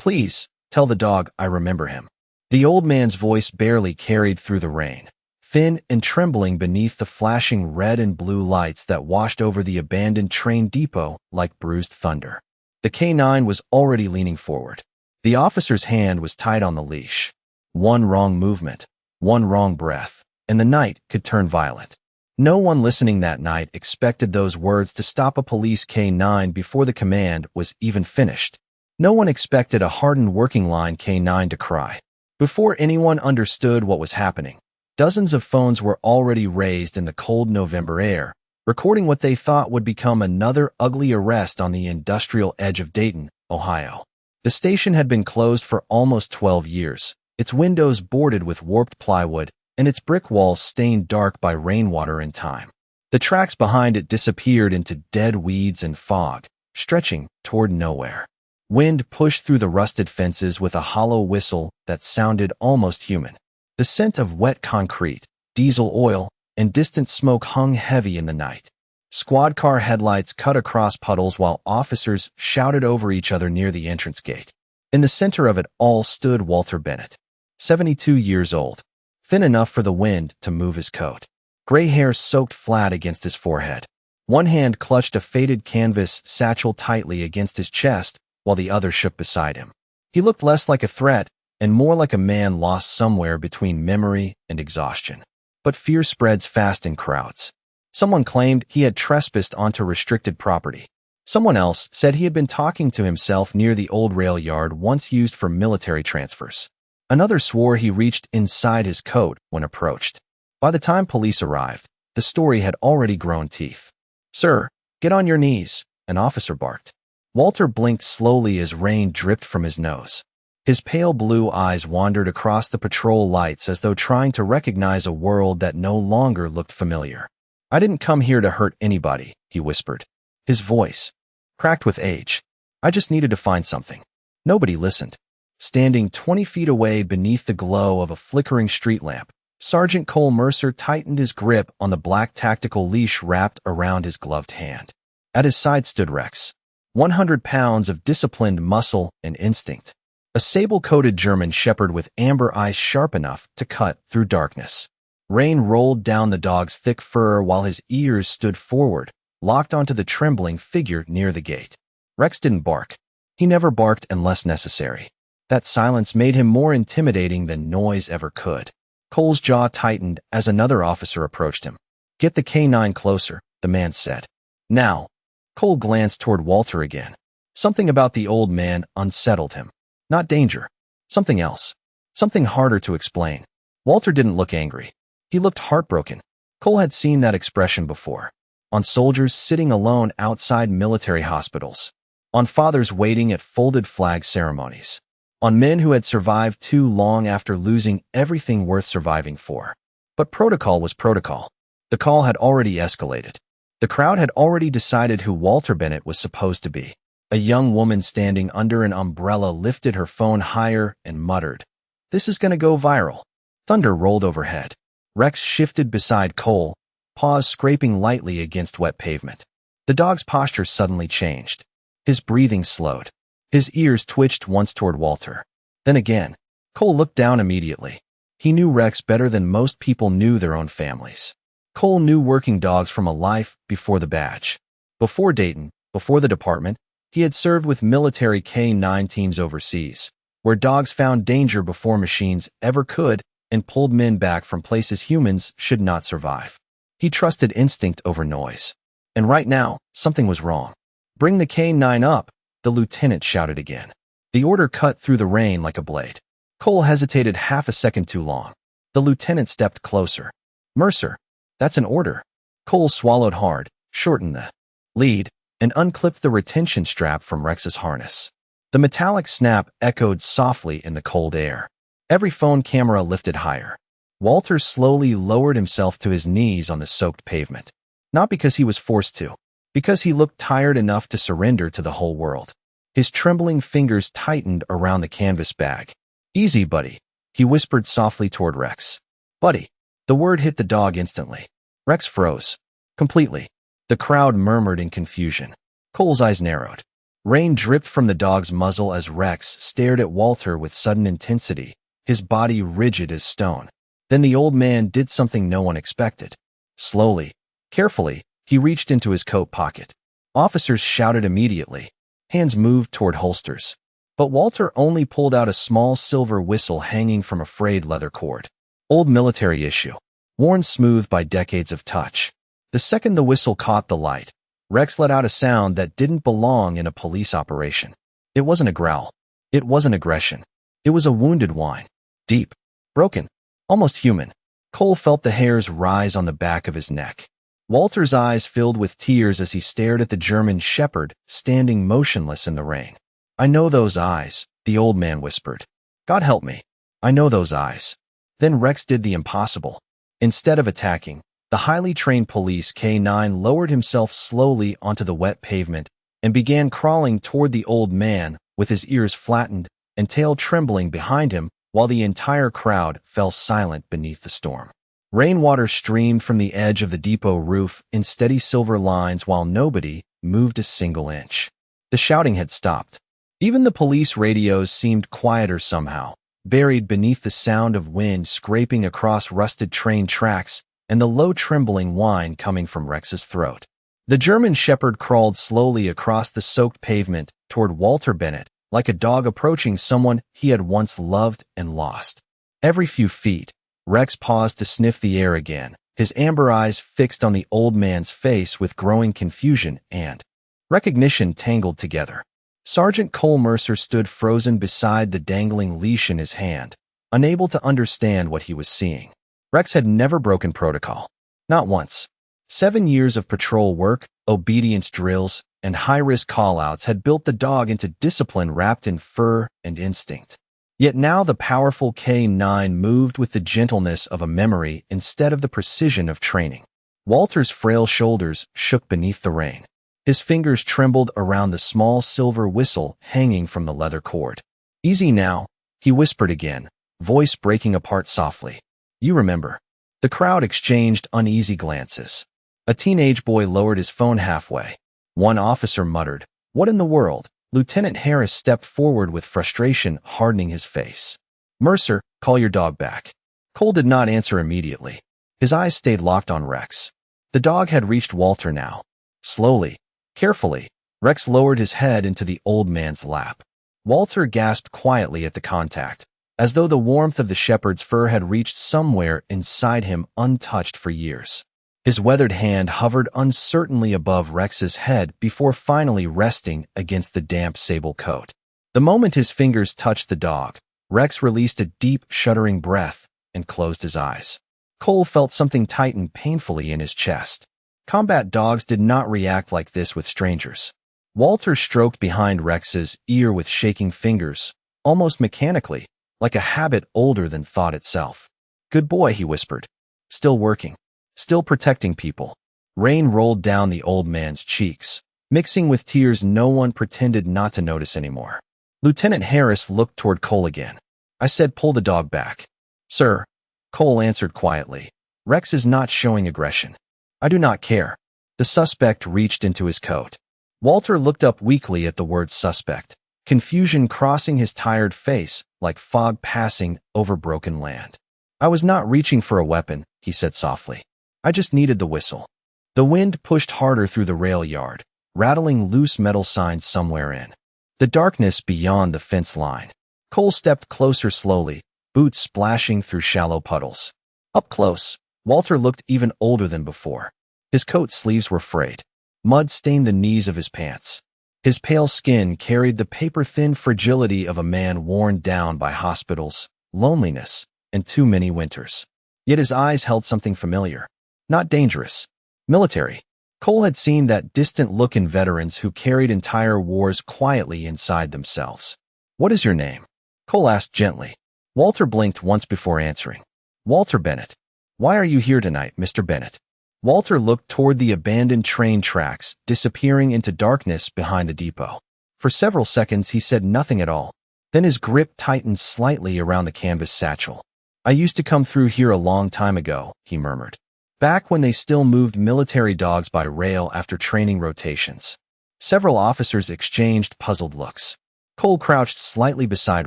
Please, tell the dog I remember him. The old man's voice barely carried through the rain, thin and trembling beneath the flashing red and blue lights that washed over the abandoned train depot like bruised thunder. The K9 was already leaning forward. The officer's hand was tight on the leash. One wrong movement, one wrong breath, and the night could turn violent. No one listening that night expected those words to stop a police K9 before the command was even finished. No one expected a hardened working line K9 to cry. Before anyone understood what was happening, dozens of phones were already raised in the cold November air, recording what they thought would become another ugly arrest on the industrial edge of Dayton, Ohio. The station had been closed for almost 12 years, its windows boarded with warped plywood, and its brick walls stained dark by rainwater and time. The tracks behind it disappeared into dead weeds and fog, stretching toward nowhere. Wind pushed through the rusted fences with a hollow whistle that sounded almost human. The scent of wet concrete, diesel oil, and distant smoke hung heavy in the night. Squad car headlights cut across puddles while officers shouted over each other near the entrance gate. In the center of it all stood Walter Bennett, 72 years old, thin enough for the wind to move his coat. Gray hair soaked flat against his forehead. One hand clutched a faded canvas satchel tightly against his chest, while the other shook beside him. He looked less like a threat and more like a man lost somewhere between memory and exhaustion. But fear spreads fast in crowds. Someone claimed he had trespassed onto restricted property. Someone else said he had been talking to himself near the old rail yard once used for military transfers. Another swore he reached inside his coat when approached. By the time police arrived, the story had already grown teeth. "Sir, get on your knees," an officer barked. Walter blinked slowly as rain dripped from his nose. His pale blue eyes wandered across the patrol lights as though trying to recognize a world that no longer looked familiar. "I didn't come here to hurt anybody," he whispered. His voice, cracked with age. "I just needed to find something." Nobody listened. Standing 20 feet away beneath the glow of a flickering street lamp, Sergeant Cole Mercer tightened his grip on the black tactical leash wrapped around his gloved hand. At his side stood Rex, 100 pounds of disciplined muscle and instinct. A sable-coated German shepherd with amber eyes sharp enough to cut through darkness. Rain rolled down the dog's thick fur while his ears stood forward, locked onto the trembling figure near the gate. Rex didn't bark. He never barked unless necessary. That silence made him more intimidating than noise ever could. Cole's jaw tightened as another officer approached him. "Get the K9 closer," the man said. "Now." Cole glanced toward Walter again. Something about the old man unsettled him. Not danger. Something else. Something harder to explain. Walter didn't look angry. He looked heartbroken. Cole had seen that expression before. On soldiers sitting alone outside military hospitals. On fathers waiting at folded flag ceremonies. On men who had survived too long after losing everything worth surviving for. But protocol was protocol. The call had already escalated. The crowd had already decided who Walter Bennett was supposed to be. A young woman standing under an umbrella lifted her phone higher and muttered, "This is gonna go viral." Thunder rolled overhead. Rex shifted beside Cole, paws scraping lightly against wet pavement. The dog's posture suddenly changed. His breathing slowed. His ears twitched once toward Walter. Then again. Cole looked down immediately. He knew Rex better than most people knew their own families. Cole knew working dogs from a life before the badge. Before Dayton, before the department, he had served with military K9 teams overseas, where dogs found danger before machines ever could and pulled men back from places humans should not survive. He trusted instinct over noise. And right now, something was wrong. "Bring the K9 up," the lieutenant shouted again. The order cut through the rain like a blade. Cole hesitated half a second too long. The lieutenant stepped closer. "Mercer, that's an order." Cole swallowed hard, shortened the lead, and unclipped the retention strap from Rex's harness. The metallic snap echoed softly in the cold air. Every phone camera lifted higher. Walter slowly lowered himself to his knees on the soaked pavement. Not because he was forced to, because he looked tired enough to surrender to the whole world. His trembling fingers tightened around the canvas bag. "Easy, buddy," he whispered softly toward Rex. "Buddy." The word hit the dog instantly. Rex froze. Completely. The crowd murmured in confusion. Cole's eyes narrowed. Rain dripped from the dog's muzzle as Rex stared at Walter with sudden intensity, his body rigid as stone. Then the old man did something no one expected. Slowly, carefully, he reached into his coat pocket. Officers shouted immediately. Hands moved toward holsters. But Walter only pulled out a small silver whistle hanging from a frayed leather cord. Old military issue, worn smooth by decades of touch. The second the whistle caught the light, Rex let out a sound that didn't belong in a police operation. It wasn't a growl. It wasn't aggression. It was a wounded whine. Deep, broken, almost human. Cole felt the hairs rise on the back of his neck. Walter's eyes filled with tears as he stared at the German shepherd standing motionless in the rain. "I know those eyes," the old man whispered. "God help me. I know those eyes." Then Rex did the impossible. Instead of attacking, the highly trained police K9 lowered himself slowly onto the wet pavement and began crawling toward the old man with his ears flattened and tail trembling behind him while the entire crowd fell silent beneath the storm. Rainwater streamed from the edge of the depot roof in steady silver lines while nobody moved a single inch. The shouting had stopped. Even the police radios seemed quieter somehow, buried beneath the sound of wind scraping across rusted train tracks and the low trembling whine coming from Rex's throat. The German shepherd crawled slowly across the soaked pavement toward Walter Bennett, like a dog approaching someone he had once loved and lost. Every few feet, Rex paused to sniff the air again, his amber eyes fixed on the old man's face with growing confusion and recognition tangled together. Sergeant Cole Mercer stood frozen beside the dangling leash in his hand, unable to understand what he was seeing. Rex had never broken protocol. Not once. 7 years of patrol work, obedience drills, and high-risk call-outs had built the dog into discipline wrapped in fur and instinct. Yet now the powerful K9 moved with the gentleness of a memory instead of the precision of training. Walter's frail shoulders shook beneath the rain. His fingers trembled around the small silver whistle hanging from the leather cord. "Easy now," he whispered again, voice breaking apart softly. "You remember." The crowd exchanged uneasy glances. A teenage boy lowered his phone halfway. One officer muttered, "What in the world?" Lieutenant Harris stepped forward with frustration hardening his face. "Mercer, call your dog back." Cole did not answer immediately. His eyes stayed locked on Rex. The dog had reached Walter now. Slowly, carefully, Rex lowered his head into the old man's lap. Walter gasped quietly at the contact, as though the warmth of the shepherd's fur had reached somewhere inside him untouched for years. His weathered hand hovered uncertainly above Rex's head before finally resting against the damp sable coat. The moment his fingers touched the dog, Rex released a deep, shuddering breath and closed his eyes. Cole felt something tighten painfully in his chest. Combat dogs did not react like this with strangers. Walter stroked behind Rex's ear with shaking fingers, almost mechanically, like a habit older than thought itself. "Good boy," he whispered. "Still working. Still protecting people." Rain rolled down the old man's cheeks, mixing with tears no one pretended not to notice anymore. Lieutenant Harris looked toward Cole again. "I said pull the dog back." "Sir," Cole answered quietly, "Rex is not showing aggression." "I do not care." The suspect reached into his coat. Walter looked up weakly at the word suspect, confusion crossing his tired face like fog passing over broken land. "I was not reaching for a weapon," he said softly. "I just needed the whistle." The wind pushed harder through the rail yard, rattling loose metal signs somewhere in the darkness beyond the fence line. Cole stepped closer slowly, boots splashing through shallow puddles. Up close, Walter looked even older than before. His coat sleeves were frayed. Mud stained the knees of his pants. His pale skin carried the paper-thin fragility of a man worn down by hospitals, loneliness, and too many winters. Yet his eyes held something familiar. Not dangerous. Military. Cole had seen that distant look in veterans who carried entire wars quietly inside themselves. "What is your name?" Cole asked gently. Walter blinked once before answering. "Walter Bennett." "Why are you here tonight, Mr. Bennett?" Walter looked toward the abandoned train tracks, disappearing into darkness behind the depot. For several seconds he said nothing at all. Then his grip tightened slightly around the canvas satchel. "I used to come through here a long time ago," he murmured. "Back when they still moved military dogs by rail after training rotations." Several officers exchanged puzzled looks. Cole crouched slightly beside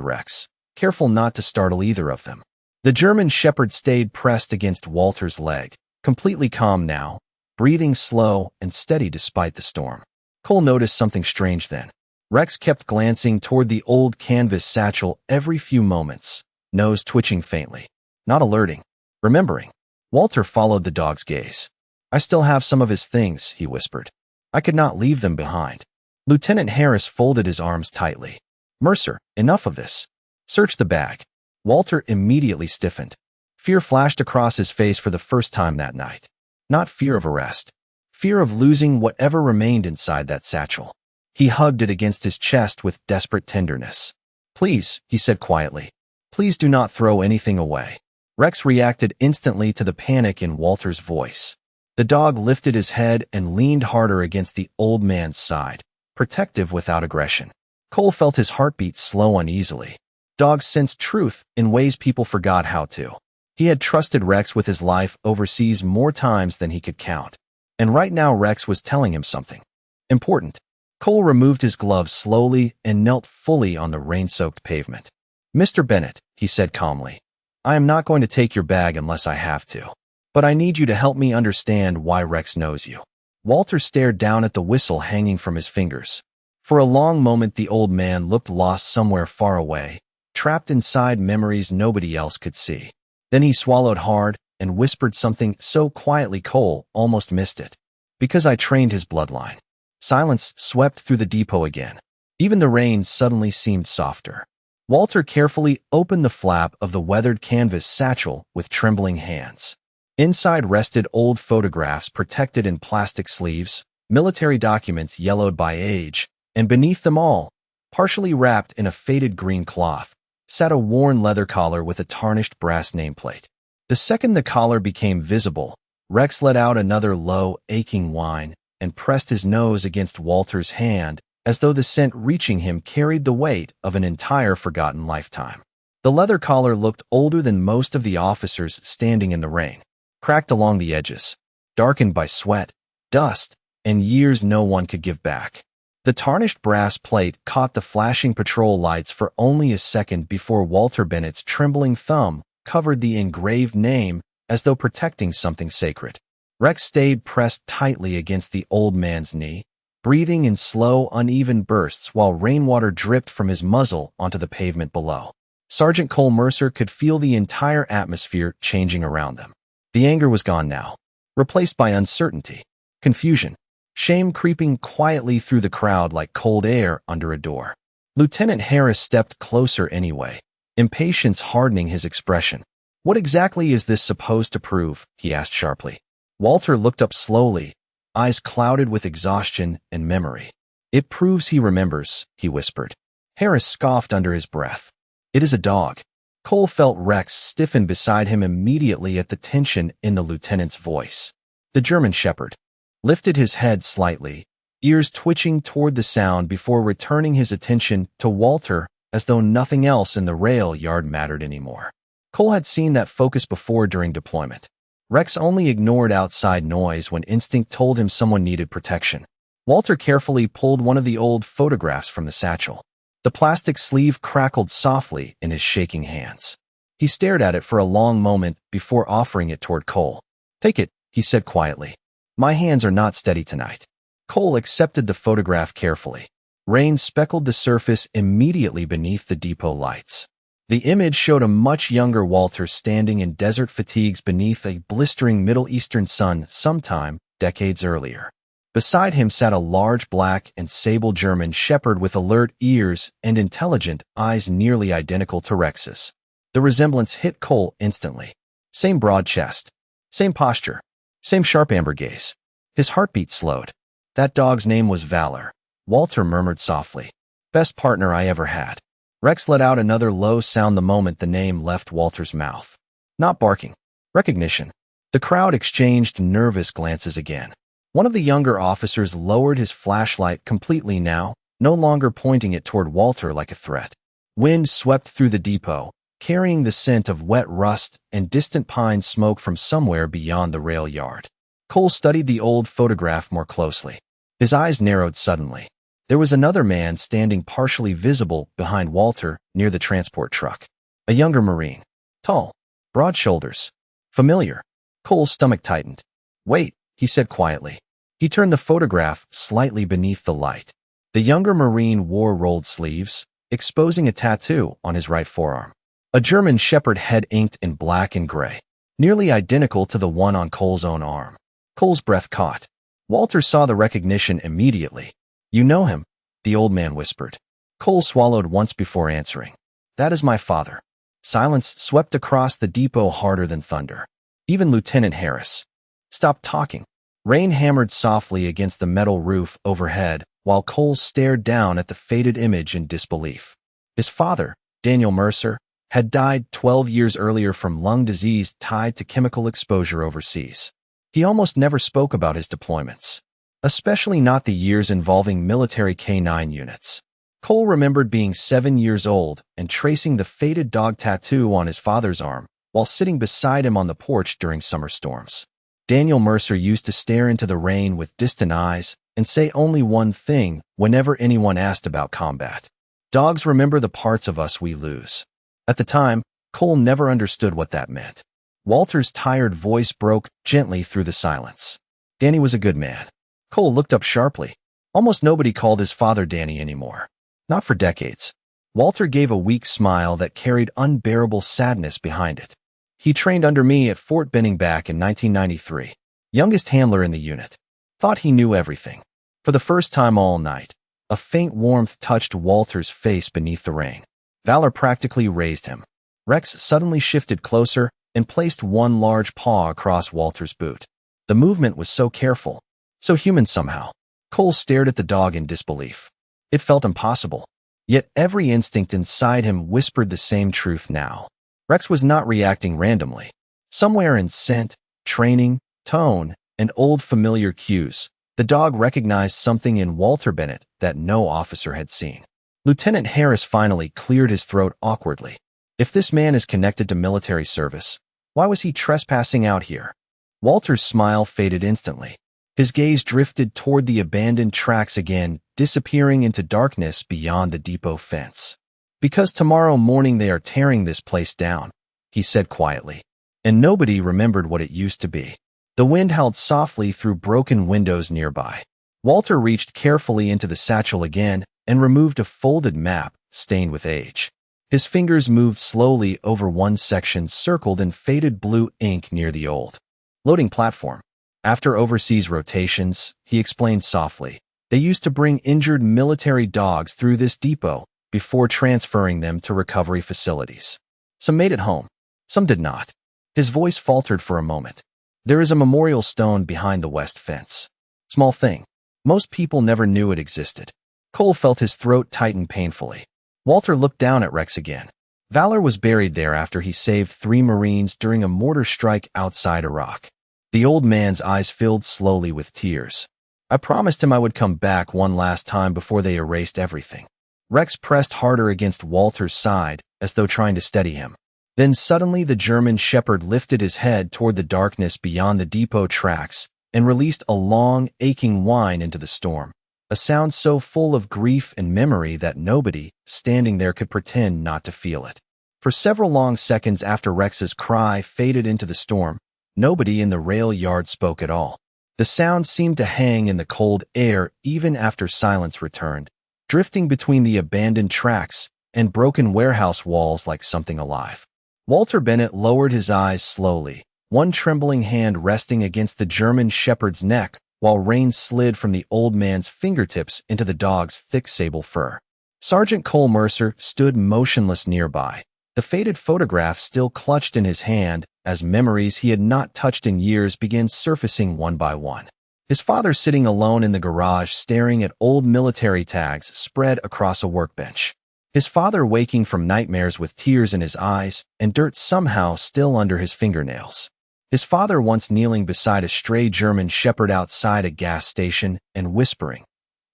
Rex, careful not to startle either of them. The German shepherd stayed pressed against Walter's leg, completely calm now, breathing slow and steady despite the storm. Cole noticed something strange then. Rex kept glancing toward the old canvas satchel every few moments, nose twitching faintly. Not alerting, remembering. Walter followed the dog's gaze. I still have some of his things, he whispered. I could not leave them behind. Lieutenant Harris folded his arms tightly. Mercer, enough of this. Search the bag. Walter immediately stiffened. Fear flashed across his face for the first time that night. Not fear of arrest. Fear of losing whatever remained inside that satchel. He hugged it against his chest with desperate tenderness. Please, he said quietly. Please do not throw anything away. Rex reacted instantly to the panic in Walter's voice. The dog lifted his head and leaned harder against the old man's side, protective without aggression. Cole felt his heartbeat slow uneasily. Dogs sensed truth in ways people forgot how to. He had trusted Rex with his life overseas more times than he could count. And right now Rex was telling him something important. Cole removed his gloves slowly and knelt fully on the rain-soaked pavement. Mr. Bennett, he said calmly, I am not going to take your bag unless I have to. But I need you to help me understand why Rex knows you. Walter stared down at the whistle hanging from his fingers. For a long moment the old man looked lost somewhere far away, trapped inside memories nobody else could see. Then he swallowed hard and whispered something so quietly Cole almost missed it. Because I trained his bloodline. Silence swept through the depot again. Even the rain suddenly seemed softer. Walter carefully opened the flap of the weathered canvas satchel with trembling hands. Inside rested old photographs protected in plastic sleeves, military documents yellowed by age, and beneath them all, partially wrapped in a faded green cloth, sat a worn leather collar with a tarnished brass nameplate. The second the collar became visible, Rex let out another low, aching whine and pressed his nose against Walter's hand as though the scent reaching him carried the weight of an entire forgotten lifetime. The leather collar looked older than most of the officers standing in the rain, cracked along the edges, darkened by sweat, dust, and years no one could give back. The tarnished brass plate caught the flashing patrol lights for only a second before Walter Bennett's trembling thumb covered the engraved name as though protecting something sacred. Rex stayed pressed tightly against the old man's knee, breathing in slow, uneven bursts while rainwater dripped from his muzzle onto the pavement below. Sergeant Cole Mercer could feel the entire atmosphere changing around them. The anger was gone now, replaced by uncertainty, confusion, shame creeping quietly through the crowd like cold air under a door. Lieutenant Harris stepped closer anyway, impatience hardening his expression. What exactly is this supposed to prove? He asked sharply. Walter looked up slowly, eyes clouded with exhaustion and memory. It proves he remembers, he whispered. Harris scoffed under his breath. It is a dog. Cole felt Rex stiffen beside him immediately at the tension in the lieutenant's voice. The German shepherd lifted his head slightly, ears twitching toward the sound before returning his attention to Walter as though nothing else in the rail yard mattered anymore. Cole had seen that focus before during deployment. Rex only ignored outside noise when instinct told him someone needed protection. Walter carefully pulled one of the old photographs from the satchel. The plastic sleeve crackled softly in his shaking hands. He stared at it for a long moment before offering it toward Cole. Take it, he said quietly. My hands are not steady tonight. Cole accepted the photograph carefully. Rain speckled the surface immediately beneath the depot lights. The image showed a much younger Walter standing in desert fatigues beneath a blistering Middle Eastern sun sometime decades earlier. Beside him sat a large black and sable German shepherd with alert ears and intelligent eyes nearly identical to Rex's. The resemblance hit Cole instantly. Same broad chest, same posture, same sharp amber gaze. His heartbeat slowed. That dog's name was Valor, Walter murmured softly. Best partner I ever had. Rex let out another low sound the moment the name left Walter's mouth. Not barking. Recognition. The crowd exchanged nervous glances again. One of the younger officers lowered his flashlight completely now, no longer pointing it toward Walter like a threat. Wind swept through the depot, carrying the scent of wet rust and distant pine smoke from somewhere beyond the rail yard. Cole studied the old photograph more closely. His eyes narrowed suddenly. There was another man standing partially visible behind Walter near the transport truck. A younger Marine. Tall. Broad shoulders. Familiar. Cole's stomach tightened. "Wait," he said quietly. He turned the photograph slightly beneath the light. The younger Marine wore rolled sleeves, exposing a tattoo on his right forearm. A German Shepherd head inked in black and gray, nearly identical to the one on Cole's own arm. Cole's breath caught. Walter saw the recognition immediately. "You know him," the old man whispered. Cole swallowed once before answering. "That is my father." Silence swept across the depot harder than thunder. Even Lieutenant Harris stopped talking. Rain hammered softly against the metal roof overhead while Cole stared down at the faded image in disbelief. His father, Daniel Mercer, had died 12 years earlier from lung disease tied to chemical exposure overseas. He almost never spoke about his deployments, especially not the years involving military K-9 units. Cole remembered being 7 years old and tracing the faded dog tattoo on his father's arm while sitting beside him on the porch during summer storms. Daniel Mercer used to stare into the rain with distant eyes and say only one thing whenever anyone asked about combat. "Dogs remember the parts of us we lose." At the time, Cole never understood what that meant. Walter's tired voice broke gently through the silence. "Danny was a good man." Cole looked up sharply. Almost nobody called his father Danny anymore. Not for decades. Walter gave a weak smile that carried unbearable sadness behind it. "He trained under me at Fort Benning back in 1993. Youngest handler in the unit. Thought he knew everything." For the first time all night, a faint warmth touched Walter's face beneath the rain. Valor practically raised him. Rex suddenly shifted closer and placed one large paw across Walter's boot. The movement was so careful, so human somehow. Cole stared at the dog in disbelief. It felt impossible. Yet every instinct inside him whispered the same truth now. Rex was not reacting randomly. Somewhere in scent, training, tone, and old familiar cues, the dog recognized something in Walter Bennett that no officer had seen. Lieutenant Harris finally cleared his throat awkwardly. If this man is connected to military service, why was he trespassing out here? Walter's smile faded instantly. His gaze drifted toward the abandoned tracks again, disappearing into darkness beyond the depot fence. "Because tomorrow morning they are tearing this place down," he said quietly. And nobody remembered what it used to be. The wind howled softly through broken windows nearby. Walter reached carefully into the satchel again and removed a folded map stained with age. His fingers moved slowly over one section circled in faded blue ink near the old loading platform. "After overseas rotations," he explained softly, "they used to bring injured military dogs through this depot before transferring them to recovery facilities. Some made it home. Some did not." His voice faltered for a moment. "There is a memorial stone behind the west fence. Small thing. Most people never knew it existed." Cole felt his throat tighten painfully. Walter looked down at Rex again. Valor was buried there after he saved 3 Marines during a mortar strike outside Iraq. The old man's eyes filled slowly with tears. "I promised him I would come back one last time before they erased everything." Rex pressed harder against Walter's side, as though trying to steady him. Then suddenly the German Shepherd lifted his head toward the darkness beyond the depot tracks and released a long, aching whine into the storm, a sound so full of grief and memory that nobody, standing there, could pretend not to feel it. For several long seconds after Rex's cry faded into the storm, nobody in the rail yard spoke at all. The sound seemed to hang in the cold air even after silence returned, drifting between the abandoned tracks and broken warehouse walls like something alive. Walter Bennett lowered his eyes slowly, one trembling hand resting against the German Shepherd's neck while rain slid from the old man's fingertips into the dog's thick sable fur. Sergeant Cole Mercer stood motionless nearby, the faded photograph still clutched in his hand as memories he had not touched in years began surfacing one by one. His father sitting alone in the garage staring at old military tags spread across a workbench. His father waking from nightmares with tears in his eyes and dirt somehow still under his fingernails. His father once kneeling beside a stray German Shepherd outside a gas station and whispering,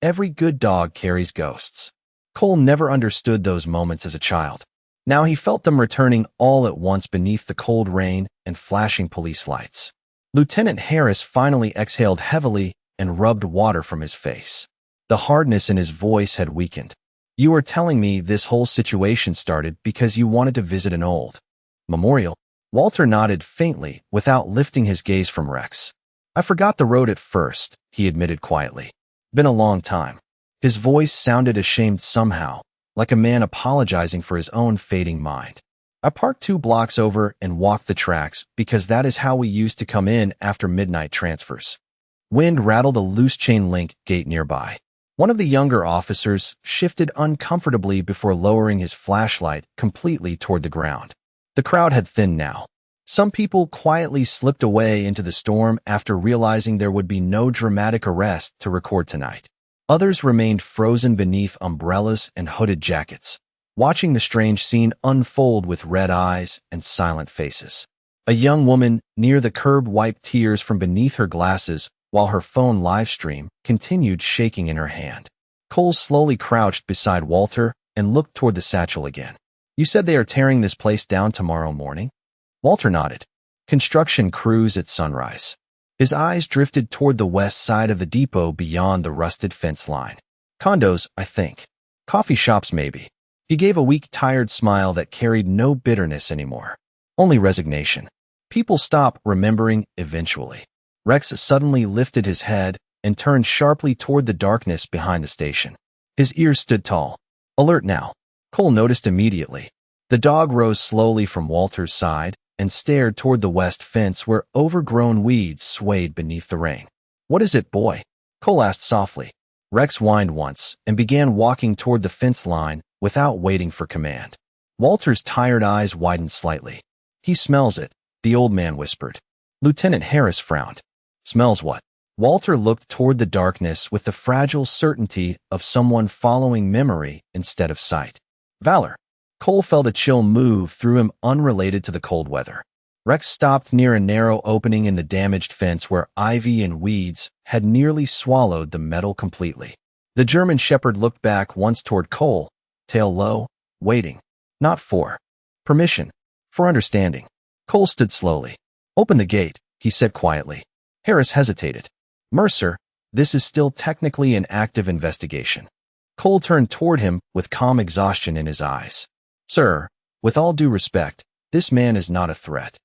"Every good dog carries ghosts." Cole never understood those moments as a child. Now he felt them returning all at once beneath the cold rain and flashing police lights. Lieutenant Harris finally exhaled heavily and rubbed water from his face. The hardness in his voice had weakened. "You are telling me this whole situation started because you wanted to visit an old memorial?" Walter nodded faintly without lifting his gaze from Rex. "I forgot the road at first," he admitted quietly. "Been a long time." His voice sounded ashamed somehow, like a man apologizing for his own fading mind. "I parked 2 blocks over and walked the tracks because that is how we used to come in after midnight transfers." Wind rattled a loose chain link gate nearby. One of the younger officers shifted uncomfortably before lowering his flashlight completely toward the ground. The crowd had thinned now. Some people quietly slipped away into the storm after realizing there would be no dramatic arrest to record tonight. Others remained frozen beneath umbrellas and hooded jackets, watching the strange scene unfold with red eyes and silent faces. A young woman near the curb wiped tears from beneath her glasses while her phone livestream continued shaking in her hand. Cole slowly crouched beside Walter and looked toward the satchel again. "You said they are tearing this place down tomorrow morning?" Walter nodded. "Construction crews at sunrise." His eyes drifted toward the west side of the depot beyond the rusted fence line. "Condos, I think. Coffee shops, maybe." He gave a weak, tired smile that carried no bitterness anymore, only resignation. People stop remembering eventually. Rex suddenly lifted his head and turned sharply toward the darkness behind the station. His ears stood tall, alert now. Cole noticed immediately. The dog rose slowly from Walter's side and stared toward the west fence where overgrown weeds swayed beneath the rain. "What is it, boy?" Cole asked softly. Rex whined once and began walking toward the fence line without waiting for command. Walter's tired eyes widened slightly. "He smells it," the old man whispered. Lieutenant Harris frowned. "Smells what?" Walter looked toward the darkness with the fragile certainty of someone following memory instead of sight. "Valor." Cole felt a chill move through him unrelated to the cold weather. Rex stopped near a narrow opening in the damaged fence where ivy and weeds had nearly swallowed the metal completely. The German shepherd looked back once toward Cole, tail low, waiting. Not for permission, for understanding. Cole stood slowly. "Open the gate," he said quietly. Harris hesitated. "Mercer, this is still technically an active investigation." Cole turned toward him with calm exhaustion in his eyes. "Sir, with all due respect, this man is not a threat."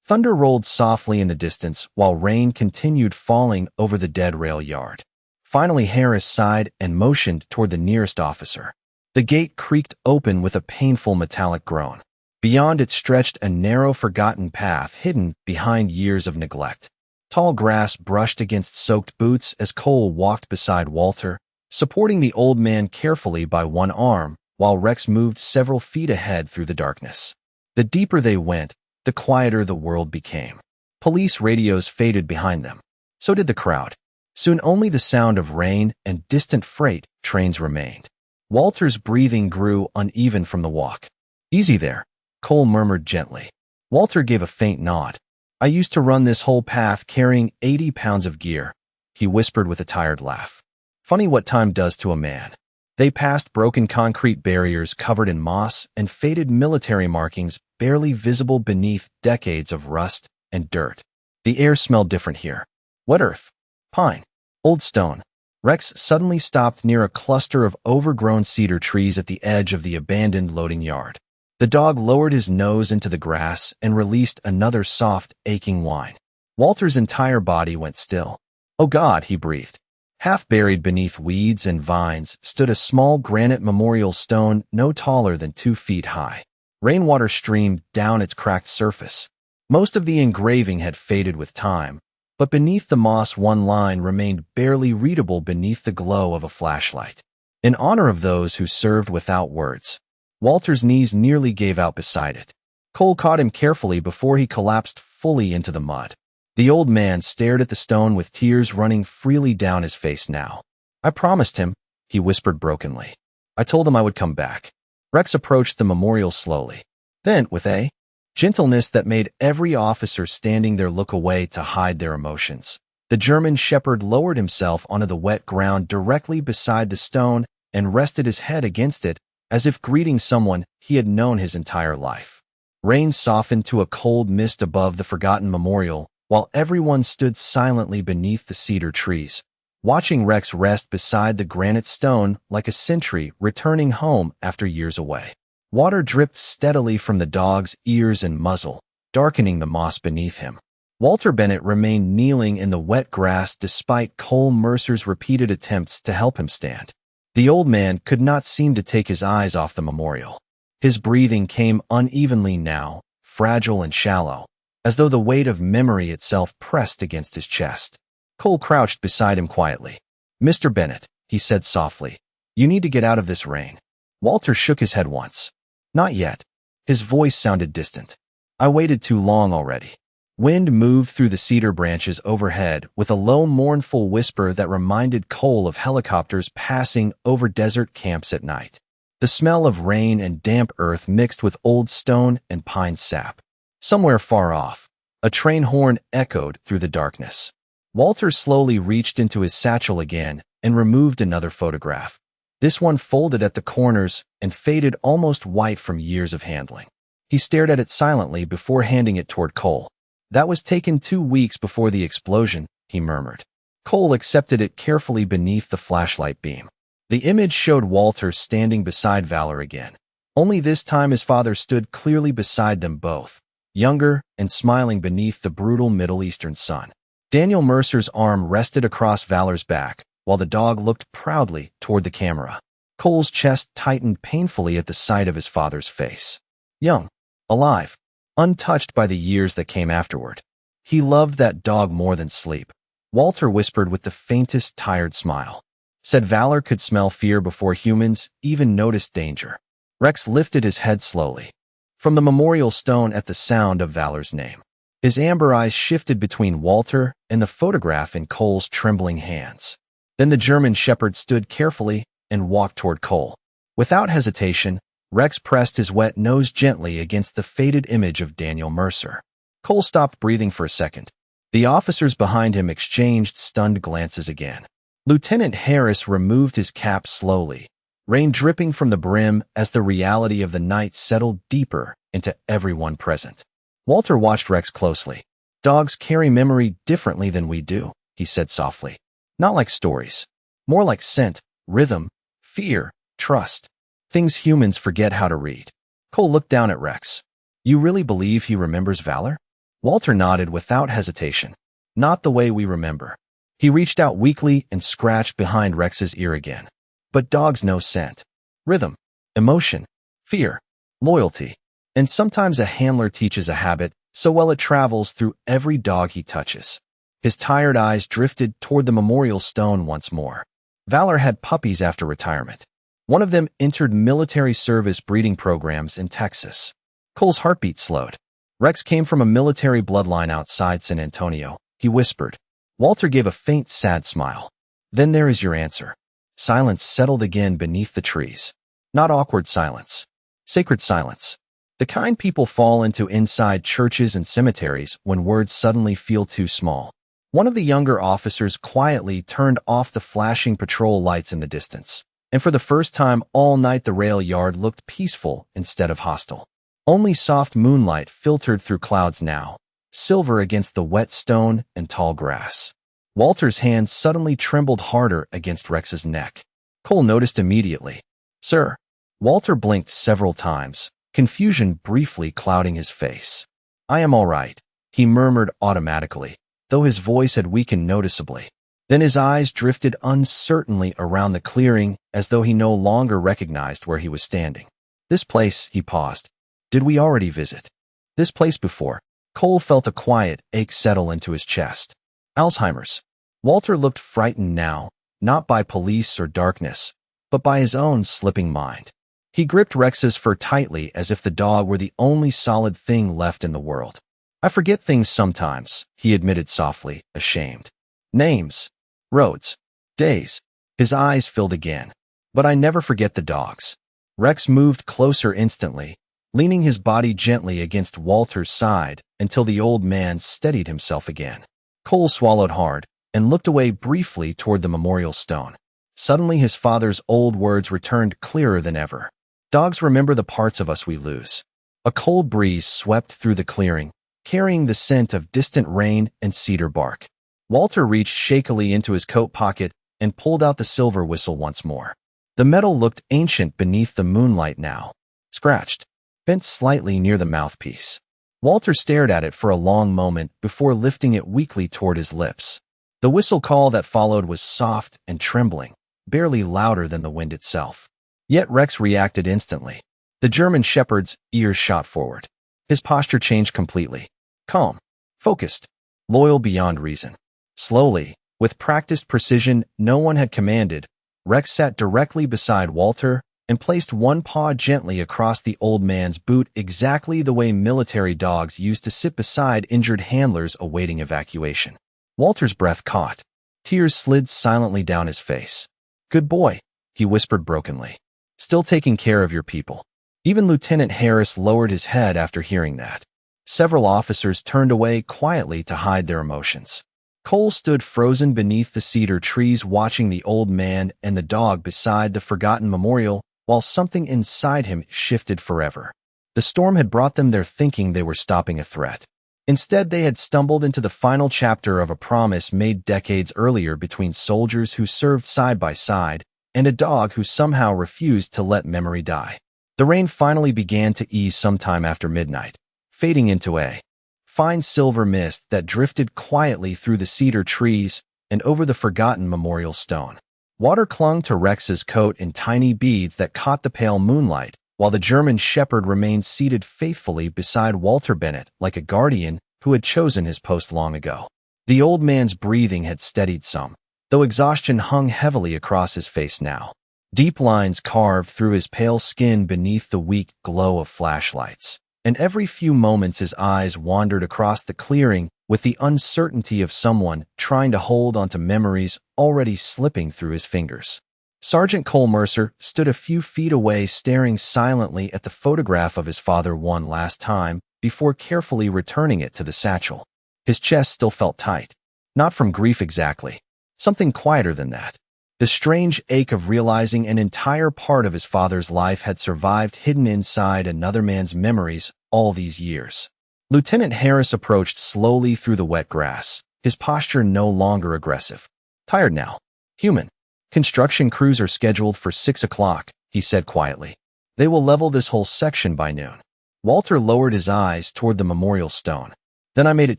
Thunder rolled softly in the distance while rain continued falling over the dead rail yard. Finally, Harris sighed and motioned toward the nearest officer. The gate creaked open with a painful metallic groan. Beyond it stretched a narrow, forgotten path hidden behind years of neglect. Tall grass brushed against soaked boots as Cole walked beside Walter, supporting the old man carefully by one arm, while Rex moved several feet ahead through the darkness. The deeper they went, the quieter the world became. Police radios faded behind them. So did the crowd. Soon only the sound of rain and distant freight trains remained. Walter's breathing grew uneven from the walk. "Easy there," Cole murmured gently. Walter gave a faint nod. "I used to run this whole path carrying 80 pounds of gear," he whispered with a tired laugh. "Funny what time does to a man." They passed broken concrete barriers covered in moss and faded military markings barely visible beneath decades of rust and dirt. The air smelled different here. Wet earth, pine, old stone. Rex suddenly stopped near a cluster of overgrown cedar trees at the edge of the abandoned loading yard. The dog lowered his nose into the grass and released another soft, aching whine. Walter's entire body went still. "Oh God," he breathed. Half buried beneath weeds and vines stood a small granite memorial stone no taller than 2 feet high. Rainwater streamed down its cracked surface. Most of the engraving had faded with time, but beneath the moss one line remained barely readable beneath the glow of a flashlight. "In honor of those who served without words." Walter's knees nearly gave out beside it. Cole caught him carefully before he collapsed fully into the mud. The old man stared at the stone with tears running freely down his face now. "I promised him," he whispered brokenly. "I told him I would come back." Rex approached the memorial slowly. Then, with a gentleness that made every officer standing there look away to hide their emotions, the German shepherd lowered himself onto the wet ground directly beside the stone and rested his head against it as if greeting someone he had known his entire life. Rain softened to a cold mist above the forgotten memorial, while everyone stood silently beneath the cedar trees, watching Rex rest beside the granite stone like a sentry returning home after years away. Water dripped steadily from the dog's ears and muzzle, darkening the moss beneath him. Walter Bennett remained kneeling in the wet grass despite Cole Mercer's repeated attempts to help him stand. The old man could not seem to take his eyes off the memorial. His breathing came unevenly now, fragile and shallow, as though the weight of memory itself pressed against his chest. Cole crouched beside him quietly. "Mr. Bennett," he said softly, "you need to get out of this rain." Walter shook his head once. "Not yet." His voice sounded distant. "I waited too long already." Wind moved through the cedar branches overhead with a low, mournful whisper that reminded Cole of helicopters passing over desert camps at night. The smell of rain and damp earth mixed with old stone and pine sap. Somewhere far off, a train horn echoed through the darkness. Walter slowly reached into his satchel again and removed another photograph. This one folded at the corners and faded almost white from years of handling. He stared at it silently before handing it toward Cole. "That was taken 2 weeks before the explosion," he murmured. Cole accepted it carefully beneath the flashlight beam. The image showed Walter standing beside Valor again. Only this time his father stood clearly beside them both, younger and smiling beneath the brutal Middle Eastern sun. Daniel Mercer's arm rested across Valor's back, while the dog looked proudly toward the camera. Cole's chest tightened painfully at the sight of his father's face. Young, alive, untouched by the years that came afterward. He loved that dog more than sleep. Walter whispered with the faintest tired smile. Said Valor could smell fear before humans even noticed danger. Rex lifted his head slowly from the memorial stone at the sound of Valor's name. His amber eyes shifted between Walter and the photograph in Cole's trembling hands. Then the German shepherd stood carefully and walked toward Cole. Without hesitation, Rex pressed his wet nose gently against the faded image of Daniel Mercer. Cole stopped breathing for a second. The officers behind him exchanged stunned glances again. Lieutenant Harris removed his cap slowly, rain dripping from the brim as the reality of the night settled deeper into everyone present. Walter watched Rex closely. "Dogs carry memory differently than we do," he said softly. "Not like stories. More like scent, rhythm, fear, trust. Things humans forget how to read." Cole looked down at Rex. "You really believe he remembers Valor?" Walter nodded without hesitation. "Not the way we remember." He reached out weakly and scratched behind Rex's ear again. "But dogs know scent, rhythm, emotion, fear, loyalty. And sometimes a handler teaches a habit so well it travels through every dog he touches." His tired eyes drifted toward the memorial stone once more. Valor had puppies after retirement. One of them entered military service breeding programs in Texas. Cole's heartbeat slowed. Rex came from a military bloodline outside San Antonio, he whispered. Walter gave a faint, sad smile. "Then there is your answer." Silence settled again beneath the trees. Not awkward silence. Sacred silence. The kind people fall into inside churches and cemeteries when words suddenly feel too small. One of the younger officers quietly turned off the flashing patrol lights in the distance, and for the first time all night the rail yard looked peaceful instead of hostile. Only soft moonlight filtered through clouds now, silver against the wet stone and tall grass. Walter's hand suddenly trembled harder against Rex's neck. Cole noticed immediately. "Sir." Walter blinked several times, confusion briefly clouding his face. "I am all right," he murmured automatically, though his voice had weakened noticeably. Then his eyes drifted uncertainly around the clearing as though he no longer recognized where he was standing. "This place," he paused. "Did we already visit this place before?" Cole felt a quiet ache settle into his chest. "Alzheimer's." Walter looked frightened now, not by police or darkness, but by his own slipping mind. He gripped Rex's fur tightly as if the dog were the only solid thing left in the world. "I forget things sometimes," he admitted softly, ashamed. "Names, roads, days." His eyes filled again. "But I never forget the dogs." Rex moved closer instantly, leaning his body gently against Walter's side until the old man steadied himself again. Cole swallowed hard and looked away briefly toward the memorial stone. Suddenly his father's old words returned clearer than ever. "Dogs remember the parts of us we lose." A cold breeze swept through the clearing, carrying the scent of distant rain and cedar bark. Walter reached shakily into his coat pocket and pulled out the silver whistle once more. The metal looked ancient beneath the moonlight now, scratched, bent slightly near the mouthpiece. Walter stared at it for a long moment before lifting it weakly toward his lips. The whistle call that followed was soft and trembling, barely louder than the wind itself. Yet Rex reacted instantly. The German shepherd's ears shot forward. His posture changed completely. Calm, focused, loyal beyond reason. Slowly, with practiced precision no one had commanded, Rex sat directly beside Walter and placed one paw gently across the old man's boot exactly the way military dogs used to sit beside injured handlers awaiting evacuation. Walter's breath caught. Tears slid silently down his face. "Good boy," he whispered brokenly. "Still taking care of your people." Even Lieutenant Harris lowered his head after hearing that. Several officers turned away quietly to hide their emotions. Cole stood frozen beneath the cedar trees watching the old man and the dog beside the forgotten memorial while something inside him shifted forever. The storm had brought them there thinking they were stopping a threat. Instead, they had stumbled into the final chapter of a promise made decades earlier between soldiers who served side by side and a dog who somehow refused to let memory die. The rain finally began to ease sometime after midnight, fading into a fine silver mist that drifted quietly through the cedar trees and over the forgotten memorial stone. Water clung to Rex's coat in tiny beads that caught the pale moonlight, while the German shepherd remained seated faithfully beside Walter Bennett like a guardian who had chosen his post long ago. The old man's breathing had steadied some, though exhaustion hung heavily across his face now. Deep lines carved through his pale skin beneath the weak glow of flashlights, and every few moments his eyes wandered across the clearing with the uncertainty of someone trying to hold onto memories already slipping through his fingers. Sergeant Cole Mercer stood a few feet away staring silently at the photograph of his father one last time before carefully returning it to the satchel. His chest still felt tight, not from grief exactly, something quieter than that. The strange ache of realizing an entire part of his father's life had survived hidden inside another man's memories all these years. Lieutenant Harris approached slowly through the wet grass, his posture no longer aggressive. "Tired now. Human. Construction crews are scheduled for 6 o'clock, he said quietly. They will level this whole section by noon. Walter lowered his eyes toward the memorial stone. Then I made it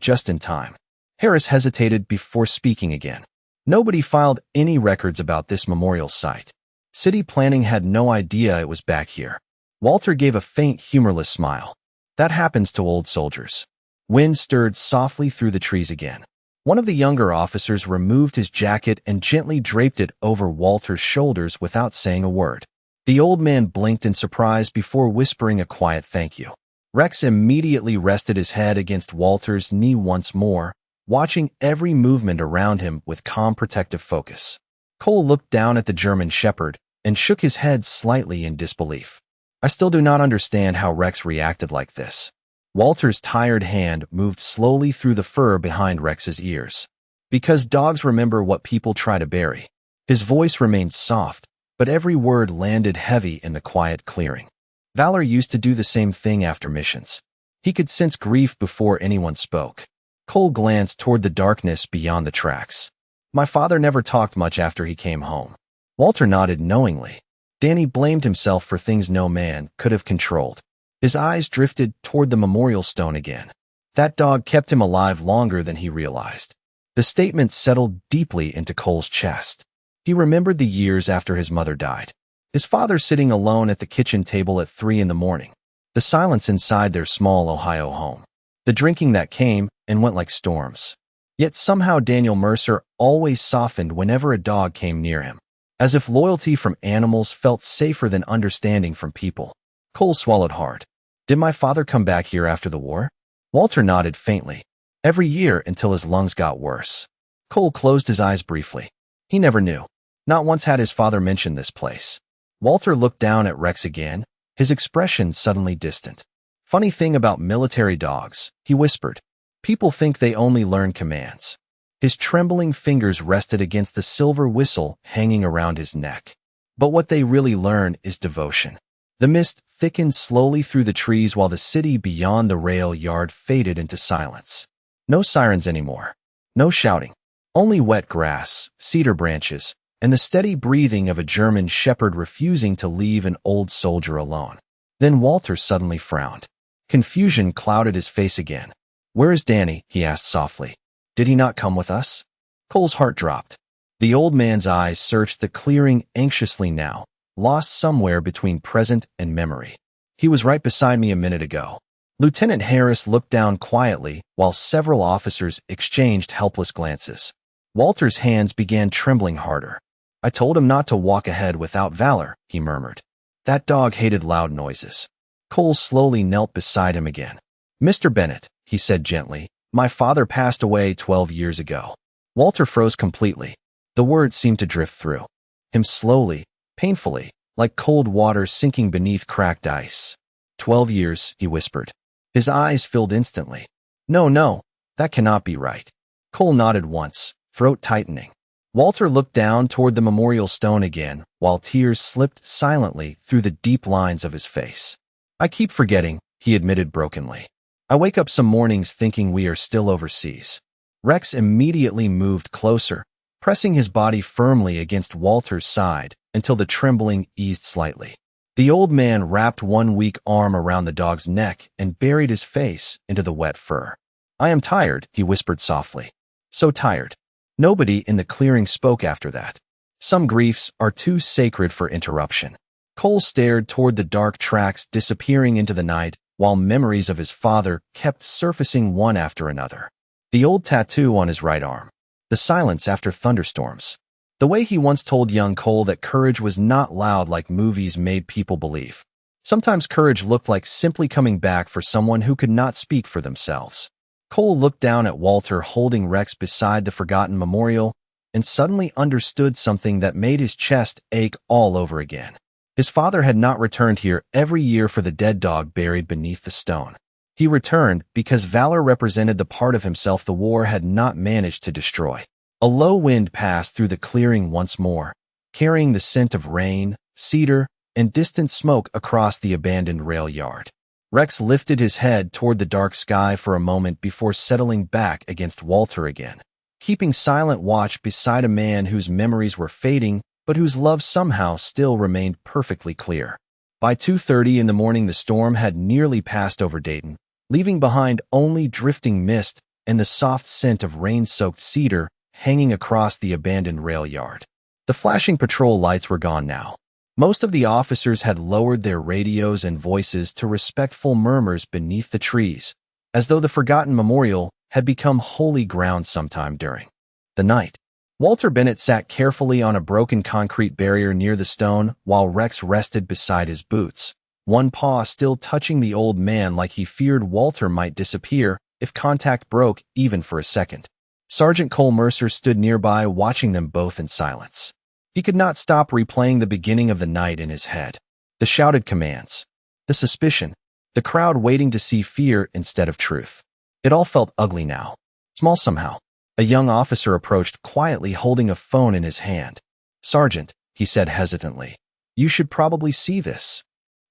just in time. Harris hesitated before speaking again. Nobody filed any records about this memorial site. City planning had no idea it was back here. Walter gave a faint, humorless smile. That happens to old soldiers. Wind stirred softly through the trees again. One of the younger officers removed his jacket and gently draped it over Walter's shoulders without saying a word. The old man blinked in surprise before whispering a quiet thank you. Rex immediately rested his head against Walter's knee once more, watching every movement around him with calm protective focus. Cole looked down at the German shepherd and shook his head slightly in disbelief. I still do not understand how Rex reacted like this. Walter's tired hand moved slowly through the fur behind Rex's ears. Because dogs remember what people try to bury. His voice remained soft, but every word landed heavy in the quiet clearing. Valor used to do the same thing after missions. He could sense grief before anyone spoke. Cole glanced toward the darkness beyond the tracks. My father never talked much after he came home. Walter nodded knowingly. Danny blamed himself for things no man could have controlled. His eyes drifted toward the memorial stone again. That dog kept him alive longer than he realized. The statement settled deeply into Cole's chest. He remembered the years after his mother died. His father sitting alone at the kitchen table at 3 a.m. The silence inside their small Ohio home. The drinking that came and went like storms. Yet somehow Daniel Mercer always softened whenever a dog came near him. As if loyalty from animals felt safer than understanding from people. Cole swallowed hard. Did my father come back here after the war? Walter nodded faintly. Every year until his lungs got worse. Cole closed his eyes briefly. He never knew. Not once had his father mentioned this place. Walter looked down at Rex again, his expression suddenly distant. Funny thing about military dogs, he whispered. People think they only learn commands. His trembling fingers rested against the silver whistle hanging around his neck. But what they really learn is devotion. The mist thickened slowly through the trees while the city beyond the rail yard faded into silence. No sirens anymore. No shouting. Only wet grass, cedar branches, and the steady breathing of a German shepherd refusing to leave an old soldier alone. Then Walter suddenly frowned. Confusion clouded his face again. "Where is Danny?" he asked softly. "Did he not come with us?" Cole's heart dropped. The old man's eyes searched the clearing anxiously now, lost somewhere between present and memory. "He was right beside me a minute ago." Lieutenant Harris looked down quietly while several officers exchanged helpless glances. Walter's hands began trembling harder. "I told him not to walk ahead without valor," he murmured. "That dog hated loud noises." Cole slowly knelt beside him again. "Mr. Bennett," he said gently, "my father passed away 12 years ago." Walter froze completely. The words seemed to drift through him slowly, painfully, like cold water sinking beneath cracked ice. 12 years, he whispered. His eyes filled instantly. No, that cannot be right." Cole nodded once, throat tightening. Walter looked down toward the memorial stone again, while tears slipped silently through the deep lines of his face. "I keep forgetting," he admitted brokenly. "I wake up some mornings thinking we are still overseas." Rex immediately moved closer, pressing his body firmly against Walter's side until the trembling eased slightly. The old man wrapped one weak arm around the dog's neck and buried his face into the wet fur. "I am tired," he whispered softly. "So tired." Nobody in the clearing spoke after that. Some griefs are too sacred for interruption. Cole stared toward the dark tracks disappearing into the night, while memories of his father kept surfacing one after another. The old tattoo on his right arm. The silence after thunderstorms. The way he once told young Cole that courage was not loud like movies made people believe. Sometimes courage looked like simply coming back for someone who could not speak for themselves. Cole looked down at Walter holding Rex beside the forgotten memorial and suddenly understood something that made his chest ache all over again. His father had not returned here every year for the dead dog buried beneath the stone. He returned because valor represented the part of himself the war had not managed to destroy. A low wind passed through the clearing once more, carrying the scent of rain, cedar, and distant smoke across the abandoned rail yard. Rex lifted his head toward the dark sky for a moment before settling back against Walter again, keeping silent watch beside a man whose memories were fading but whose love somehow still remained perfectly clear. By 2:30 in the morning the storm had nearly passed over Dayton, leaving behind only drifting mist and the soft scent of rain-soaked cedar hanging across the abandoned rail yard. The flashing patrol lights were gone now. Most of the officers had lowered their radios and voices to respectful murmurs beneath the trees, as though the forgotten memorial had become holy ground sometime during the night. Walter Bennett sat carefully on a broken concrete barrier near the stone while Rex rested beside his boots, one paw still touching the old man like he feared Walter might disappear if contact broke even for a second. Sergeant Cole Mercer stood nearby watching them both in silence. He could not stop replaying the beginning of the night in his head. The shouted commands, the suspicion, the crowd waiting to see fear instead of truth. It all felt ugly now, small somehow. A young officer approached quietly holding a phone in his hand. "Sergeant," he said hesitantly, "you should probably see this."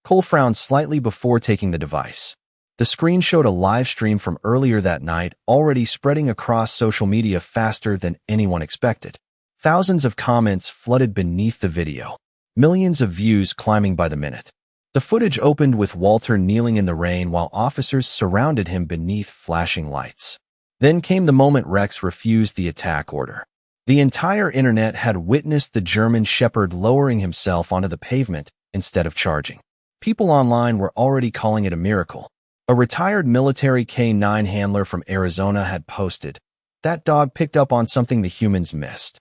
Cole frowned slightly before taking the device. The screen showed a live stream from earlier that night already spreading across social media faster than anyone expected. Thousands of comments flooded beneath the video, millions of views climbing by the minute. The footage opened with Walter kneeling in the rain while officers surrounded him beneath flashing lights. Then came the moment Rex refused the attack order. The entire internet had witnessed the German shepherd lowering himself onto the pavement instead of charging. People online were already calling it a miracle. A retired military K-9 handler from Arizona had posted, "That dog picked up on something the humans missed."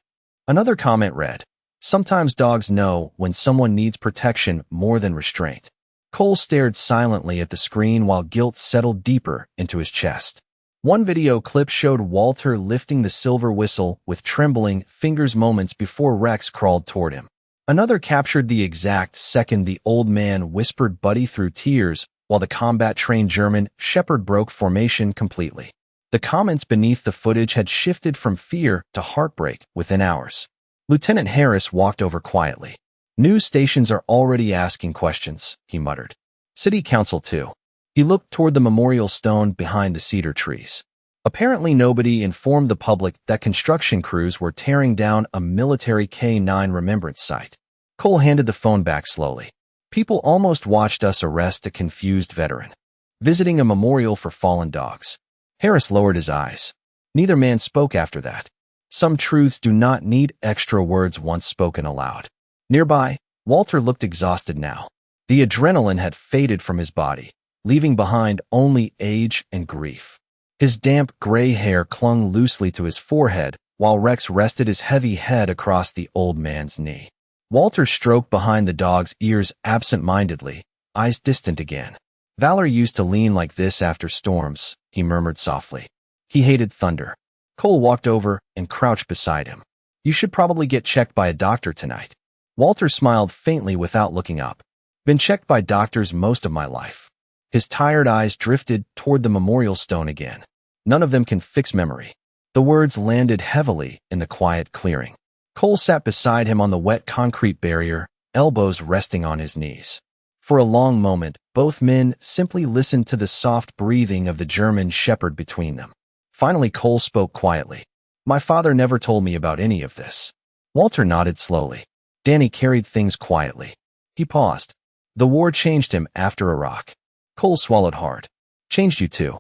Another comment read, "Sometimes dogs know when someone needs protection more than restraint." Cole stared silently at the screen while guilt settled deeper into his chest. One video clip showed Walter lifting the silver whistle with trembling fingers moments before Rex crawled toward him. Another captured the exact second the old man whispered buddy through tears while the combat-trained German shepherd broke formation completely. The comments beneath the footage had shifted from fear to heartbreak within hours. Lieutenant Harris walked over quietly. "News stations are already asking questions," he muttered. "City Council too." He looked toward the memorial stone behind the cedar trees. Apparently nobody informed the public that construction crews were tearing down a military K-9 remembrance site. Cole handed the phone back slowly. People almost watched us arrest a confused veteran, visiting a memorial for fallen dogs. Harris lowered his eyes. Neither man spoke after that. Some truths do not need extra words once spoken aloud. Nearby, Walter looked exhausted now. The adrenaline had faded from his body, leaving behind only age and grief. His damp gray hair clung loosely to his forehead, while Rex rested his heavy head across the old man's knee. Walter stroked behind the dog's ears absent-mindedly, eyes distant again. Valor used to lean like this after storms, he murmured softly. He hated thunder. Cole walked over and crouched beside him. You should probably get checked by a doctor tonight. Walter smiled faintly without looking up. Been checked by doctors most of my life. His tired eyes drifted toward the memorial stone again. None of them can fix memory. The words landed heavily in the quiet clearing. Cole sat beside him on the wet concrete barrier, elbows resting on his knees. For a long moment, both men simply listened to the soft breathing of the German shepherd between them. Finally, Cole spoke quietly. My father never told me about any of this. Walter nodded slowly. Danny carried things quietly. He paused. The war changed him after Iraq. Cole swallowed hard. Changed you too.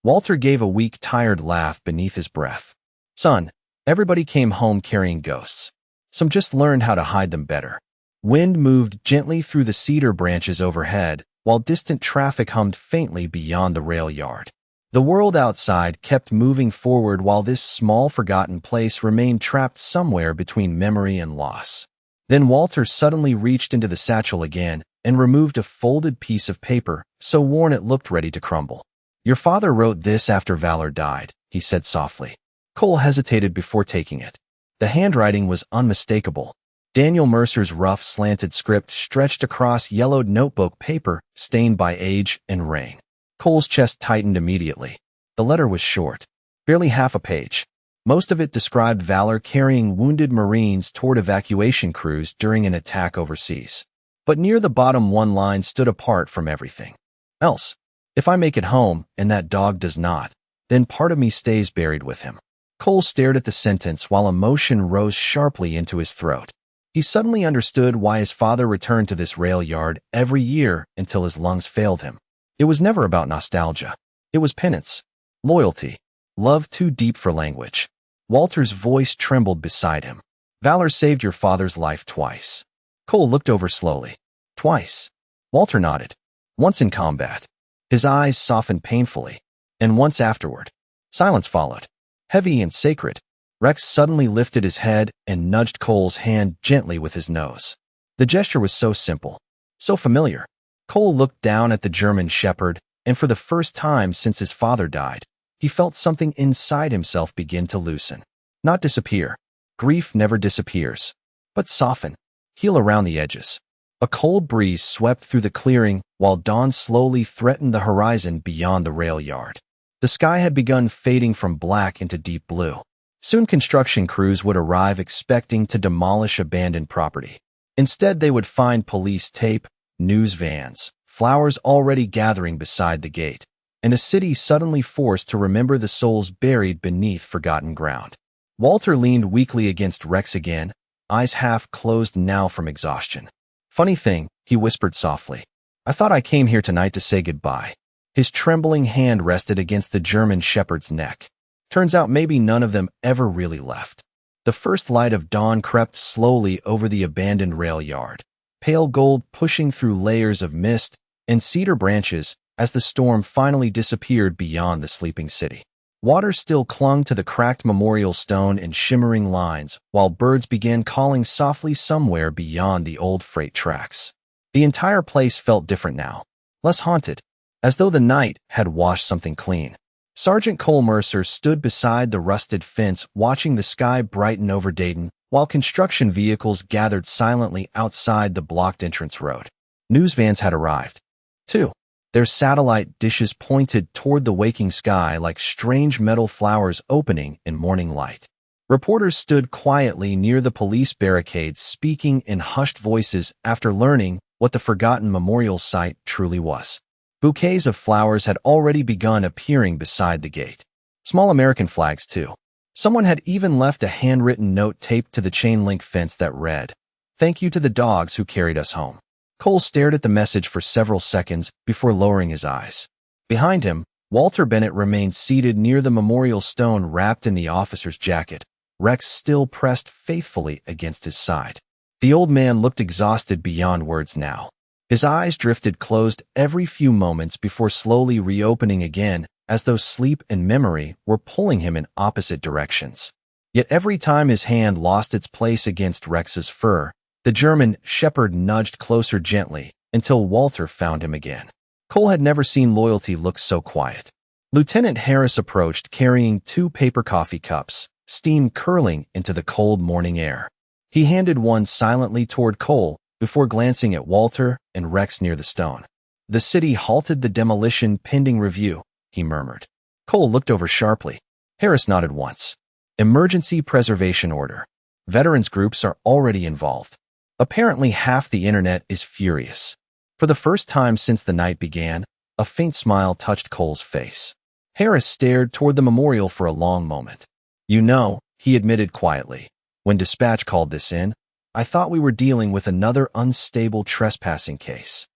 Walter gave a weak, tired laugh beneath his breath. Son, everybody came home carrying ghosts. Some just learned how to hide them better. Wind moved gently through the cedar branches overhead, while distant traffic hummed faintly beyond the rail yard. The world outside kept moving forward while this small, forgotten place remained trapped somewhere between memory and loss. Then Walter suddenly reached into the satchel again and removed a folded piece of paper, so worn it looked ready to crumble. Your father wrote this after Valor died, he said softly. Cole hesitated before taking it. The handwriting was unmistakable. Daniel Mercer's rough, slanted script stretched across yellowed notebook paper, stained by age and rain. Cole's chest tightened immediately. The letter was short, barely half a page. Most of it described Valor carrying wounded Marines toward evacuation crews during an attack overseas. But near the bottom, one line stood apart from everything else. If I make it home, and that dog does not, then part of me stays buried with him. Cole stared at the sentence while emotion rose sharply into his throat. He suddenly understood why his father returned to this rail yard every year until his lungs failed him. It was never about nostalgia. It was penance, loyalty, love too deep for language. Walter's voice trembled beside him. Valor saved your father's life twice. Cole looked over slowly. Twice. Walter nodded. Once in combat. His eyes softened painfully. And once afterward. Silence followed. Heavy and sacred. Rex suddenly lifted his head and nudged Cole's hand gently with his nose. The gesture was so simple, so familiar. Cole looked down at the German shepherd, and for the first time since his father died, he felt something inside himself begin to loosen. Not disappear. Grief never disappears. But soften. Heal around the edges. A cold breeze swept through the clearing, while dawn slowly threatened the horizon beyond the rail yard. The sky had begun fading from black into deep blue. Soon construction crews would arrive expecting to demolish abandoned property. Instead, they would find police tape, news vans, flowers already gathering beside the gate, and a city suddenly forced to remember the souls buried beneath forgotten ground. Walter leaned weakly against Rex again, eyes half closed now from exhaustion. Funny thing, he whispered softly. I thought I came here tonight to say goodbye. His trembling hand rested against the German shepherd's neck. Turns out maybe none of them ever really left. The first light of dawn crept slowly over the abandoned rail yard, pale gold pushing through layers of mist and cedar branches as the storm finally disappeared beyond the sleeping city. Water still clung to the cracked memorial stone in shimmering lines, while birds began calling softly somewhere beyond the old freight tracks. The entire place felt different now, less haunted, as though the night had washed something clean. Sergeant Cole Mercer stood beside the rusted fence watching the sky brighten over Dayton, while construction vehicles gathered silently outside the blocked entrance road. News vans had arrived, too. Their satellite dishes pointed toward the waking sky like strange metal flowers opening in morning light. Reporters stood quietly near the police barricades speaking in hushed voices after learning what the forgotten memorial site truly was. Bouquets of flowers had already begun appearing beside the gate. Small American flags, too. Someone had even left a handwritten note taped to the chain-link fence that read, "Thank you to the dogs who carried us home." Cole stared at the message for several seconds before lowering his eyes. Behind him, Walter Bennett remained seated near the memorial stone wrapped in the officer's jacket, Rex still pressed faithfully against his side. The old man looked exhausted beyond words now. His eyes drifted closed every few moments before slowly reopening again, as though sleep and memory were pulling him in opposite directions. Yet every time his hand lost its place against Rex's fur, the German shepherd nudged closer gently until Walter found him again. Cole had never seen loyalty look so quiet. Lieutenant Harris approached carrying 2 paper coffee cups, steam curling into the cold morning air. He handed one silently toward Cole before glancing at Walter and Rex near the stone. "The city halted the demolition pending review," he murmured. Cole looked over sharply. Harris nodded once. "Emergency preservation order. Veterans groups are already involved." Apparently half the internet is furious. For the first time since the night began, a faint smile touched Cole's face. Harris stared toward the memorial for a long moment. "You know," he admitted quietly, "when dispatch called this in, I thought we were dealing with another unstable trespassing case."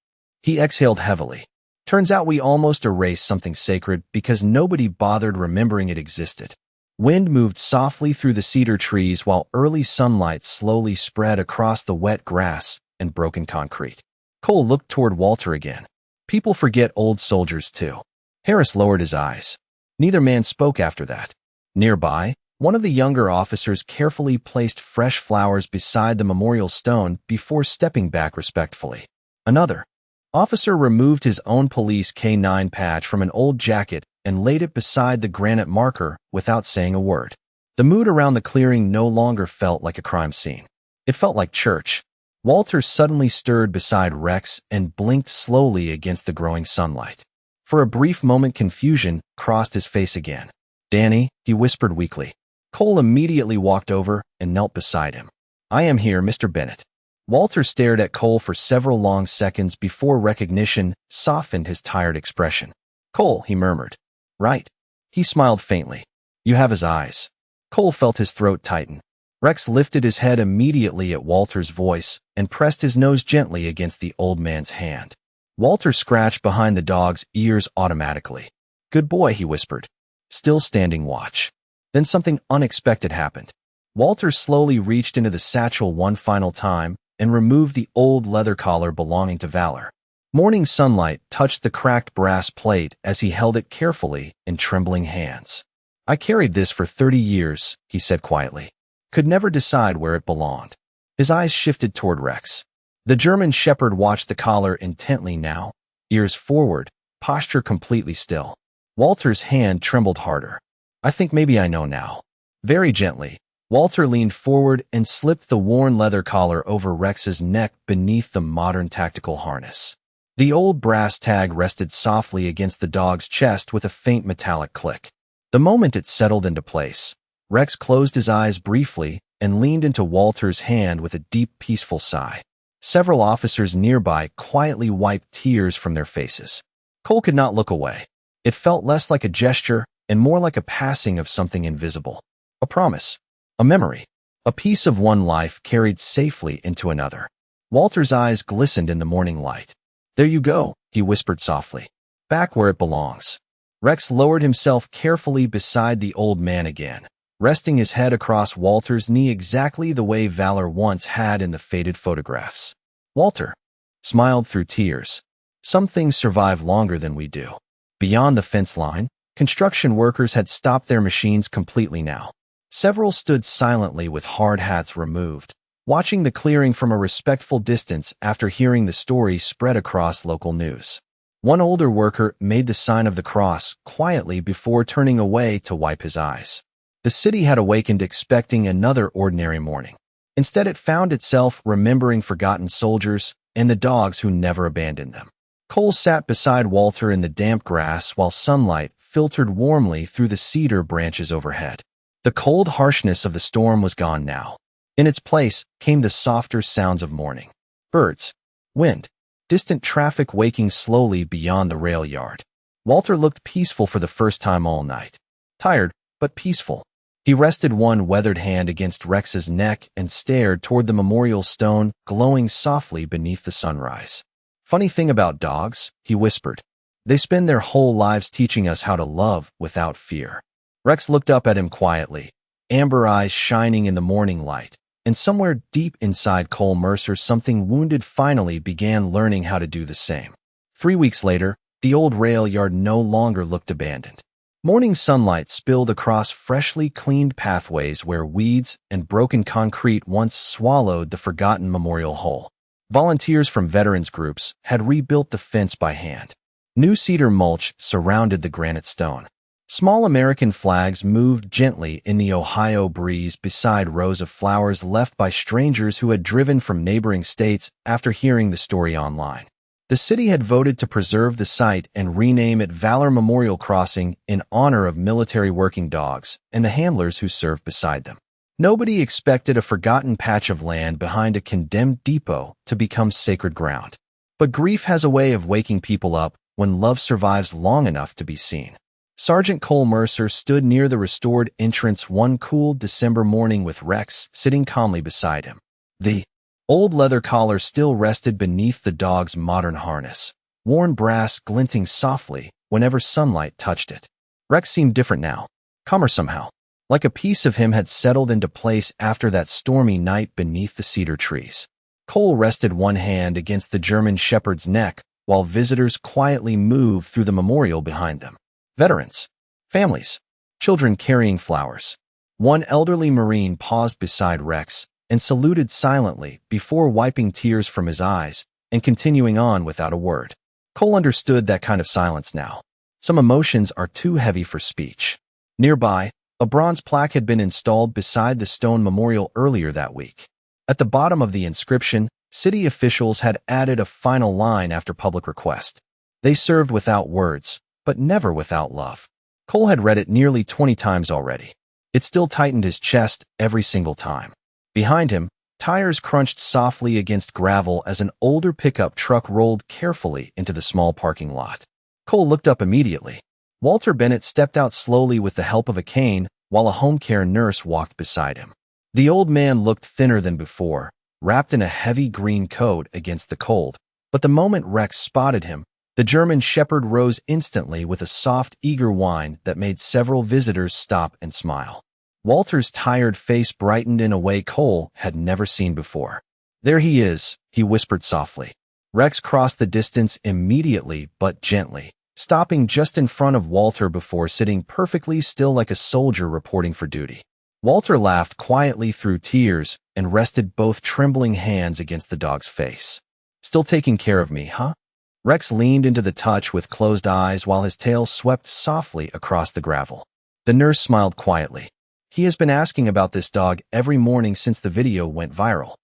He exhaled heavily. "Turns out we almost erased something sacred because nobody bothered remembering it existed." Wind moved softly through the cedar trees while early sunlight slowly spread across the wet grass and broken concrete. Cole looked toward Walter again. People forget old soldiers too. Harris lowered his eyes. Neither man spoke after that. Nearby, one of the younger officers carefully placed fresh flowers beside the memorial stone before stepping back respectfully. Another officer removed his own police K9 patch from an old jacket and laid it beside the granite marker without saying a word. The mood around the clearing no longer felt like a crime scene. It felt like church. Walter suddenly stirred beside Rex and blinked slowly against the growing sunlight. For a brief moment, confusion crossed his face again. "Danny," he whispered weakly. Cole immediately walked over and knelt beside him. "I am here, Mr. Bennett." Walter stared at Cole for several long seconds before recognition softened his tired expression. "Cole," he murmured. "Right." He smiled faintly. "You have his eyes." Cole felt his throat tighten. Rex lifted his head immediately at Walter's voice and pressed his nose gently against the old man's hand. Walter scratched behind the dog's ears automatically. "Good boy," he whispered, still standing watch. Then something unexpected happened. Walter slowly reached into the satchel one final time and removed the old leather collar belonging to Valor. Morning sunlight touched the cracked brass plate as he held it carefully in trembling hands. "I carried this for 30 years, he said quietly. Could never decide where it belonged. His eyes shifted toward Rex. The German shepherd watched the collar intently now, ears forward, posture completely still. Walter's hand trembled harder. "I think maybe I know now." Very gently, Walter leaned forward and slipped the worn leather collar over Rex's neck beneath the modern tactical harness. The old brass tag rested softly against the dog's chest with a faint metallic click. The moment it settled into place, Rex closed his eyes briefly and leaned into Walter's hand with a deep, peaceful sigh. Several officers nearby quietly wiped tears from their faces. Cole could not look away. It felt less like a gesture and more like a passing of something invisible. A promise. A memory. A piece of one life carried safely into another. Walter's eyes glistened in the morning light. "There you go," he whispered softly. "Back where it belongs." Rex lowered himself carefully beside the old man again, resting his head across Walter's knee exactly the way Valor once had in the faded photographs. Walter smiled through tears. "Some things survive longer than we do." Beyond the fence line, construction workers had stopped their machines completely now. Several stood silently with hard hats removed, watching the clearing from a respectful distance after hearing the story spread across local news. One older worker made the sign of the cross quietly before turning away to wipe his eyes. The city had awakened expecting another ordinary morning. Instead, it found itself remembering forgotten soldiers and the dogs who never abandoned them. Cole sat beside Walter in the damp grass while sunlight filtered warmly through the cedar branches overhead. The cold harshness of the storm was gone now. In its place came the softer sounds of morning. Birds, wind, distant traffic waking slowly beyond the rail yard. Walter looked peaceful for the first time all night. tired but peaceful. He rested one weathered hand against Rex's neck and stared toward the memorial stone glowing softly beneath the sunrise. "Funny thing about dogs," he whispered. "They spend their whole lives teaching us how to love without fear." Rex looked up at him quietly, amber eyes shining in the morning light, and somewhere deep inside Cole Mercer something wounded finally began learning how to do the same. 3 weeks later, the old rail yard no longer looked abandoned. Morning sunlight spilled across freshly cleaned pathways where weeds and broken concrete once swallowed the forgotten memorial hole. Volunteers from veterans groups had rebuilt the fence by hand. New cedar mulch surrounded the granite stone. Small American flags moved gently in the Ohio breeze beside rows of flowers left by strangers who had driven from neighboring states after hearing the story online. The city had voted to preserve the site and rename it Valor Memorial Crossing in honor of military working dogs and the handlers who served beside them. Nobody expected a forgotten patch of land behind a condemned depot to become sacred ground. But grief has a way of waking people up when love survives long enough to be seen. Sergeant Cole Mercer stood near the restored entrance one cool December morning with Rex sitting calmly beside him. The old leather collar still rested beneath the dog's modern harness, worn brass glinting softly whenever sunlight touched it. Rex seemed different now, calmer somehow, like a piece of him had settled into place after that stormy night beneath the cedar trees. Cole rested one hand against the German shepherd's neck while visitors quietly moved through the memorial behind them. Veterans, families, children carrying flowers. One elderly Marine paused beside Rex and saluted silently before wiping tears from his eyes and continuing on without a word. Cole understood that kind of silence now. Some emotions are too heavy for speech. Nearby, a bronze plaque had been installed beside the stone memorial earlier that week. At the bottom of the inscription, city officials had added a final line after public request. They served without words, but never without love. Cole had read it nearly 20 times already. It still tightened his chest every single time. Behind him, tires crunched softly against gravel as an older pickup truck rolled carefully into the small parking lot. Cole looked up immediately. Walter Bennett stepped out slowly with the help of a cane while a home care nurse walked beside him. The old man looked thinner than before, wrapped in a heavy green coat against the cold, but the moment Rex spotted him, the German shepherd rose instantly with a soft, eager whine that made several visitors stop and smile. Walter's tired face brightened in a way Cole had never seen before. "There he is," he whispered softly. Rex crossed the distance immediately but gently, stopping just in front of Walter before sitting perfectly still like a soldier reporting for duty. Walter laughed quietly through tears and rested both trembling hands against the dog's face. "Still taking care of me, huh?" Rex leaned into the touch with closed eyes while his tail swept softly across the gravel. The nurse smiled quietly. "He has been asking about this dog every morning since the video went viral."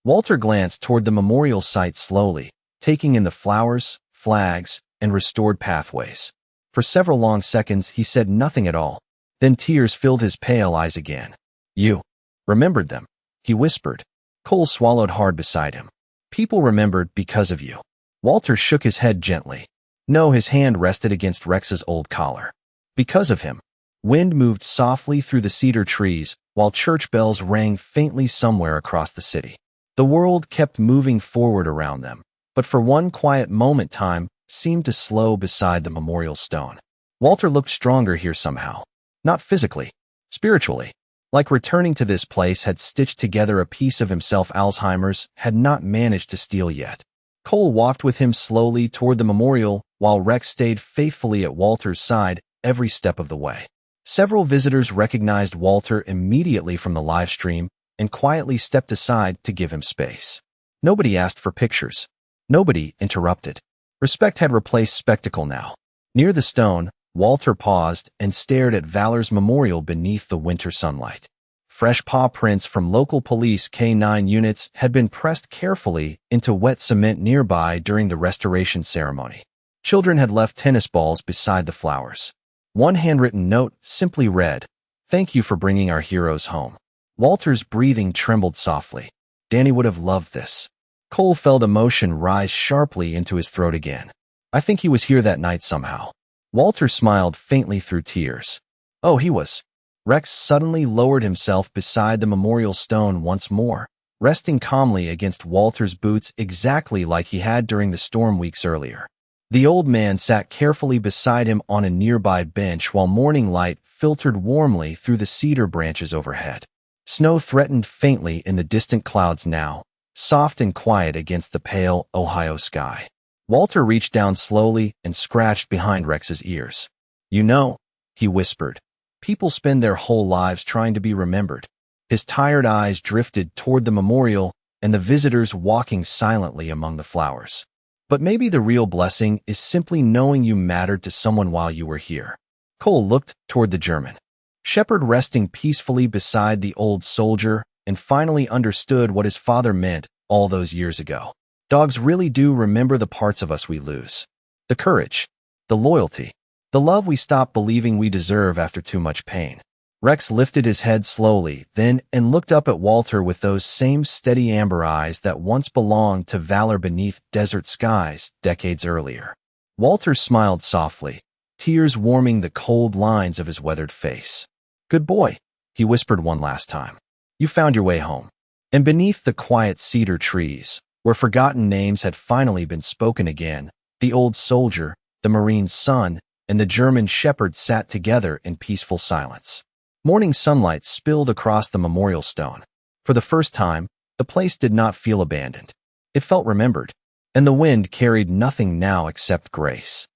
Walter glanced toward the memorial site slowly, taking in the flowers, flags, and restored pathways. For several long seconds, he said nothing at all. Then tears filled his pale eyes again. "You remembered them," he whispered. Cole swallowed hard beside him. "People remembered because of you." Walter shook his head gently. No, his hand rested against Rex's old collar. "Because of him." Wind moved softly through the cedar trees while church bells rang faintly somewhere across the city. The world kept moving forward around them, but for one quiet moment time seemed to slow beside the memorial stone. Walter looked stronger here somehow. Not physically, spiritually. Like returning to this place had stitched together a piece of himself Alzheimer's had not managed to steal yet. Cole walked with him slowly toward the memorial while Rex stayed faithfully at Walter's side every step of the way. Several visitors recognized Walter immediately from the live stream and quietly stepped aside to give him space. Nobody asked for pictures. Nobody interrupted. Respect had replaced spectacle now. Near the stone, Walter paused and stared at Valor's memorial beneath the winter sunlight. Fresh paw prints from local police K9 units had been pressed carefully into wet cement nearby during the restoration ceremony. Children had left tennis balls beside the flowers. One handwritten note simply read, "Thank you for bringing our heroes home." Walter's breathing trembled softly. Danny would have loved this. Cole felt emotion rise sharply into his throat again. "I think he was here that night somehow." Walter smiled faintly through tears. Oh, he was. Rex suddenly lowered himself beside the memorial stone once more, resting calmly against Walter's boots exactly like he had during the storm weeks earlier. The old man sat carefully beside him on a nearby bench while morning light filtered warmly through the cedar branches overhead. Snow threatened faintly in the distant clouds now, soft and quiet against the pale Ohio sky. Walter reached down slowly and scratched behind Rex's ears. "You know," he whispered, "people spend their whole lives trying to be remembered." His tired eyes drifted toward the memorial and the visitors walking silently among the flowers. "But maybe the real blessing is simply knowing you mattered to someone while you were here." Cole looked toward the German shepherd resting peacefully beside the old soldier and finally understood what his father meant all those years ago. Dogs really do remember the parts of us we lose. The courage, the loyalty, the love we stop believing we deserve after too much pain. Rex lifted his head slowly, then, and looked up at Walter with those same steady amber eyes that once belonged to valor beneath desert skies decades earlier. Walter smiled softly, tears warming the cold lines of his weathered face. "Good boy," he whispered one last time. "You found your way home." And beneath the quiet cedar trees, where forgotten names had finally been spoken again, the old soldier, the Marine's son, and the German shepherd sat together in peaceful silence. Morning sunlight spilled across the memorial stone. For the first time, the place did not feel abandoned. It felt remembered, and the wind carried nothing now except grace.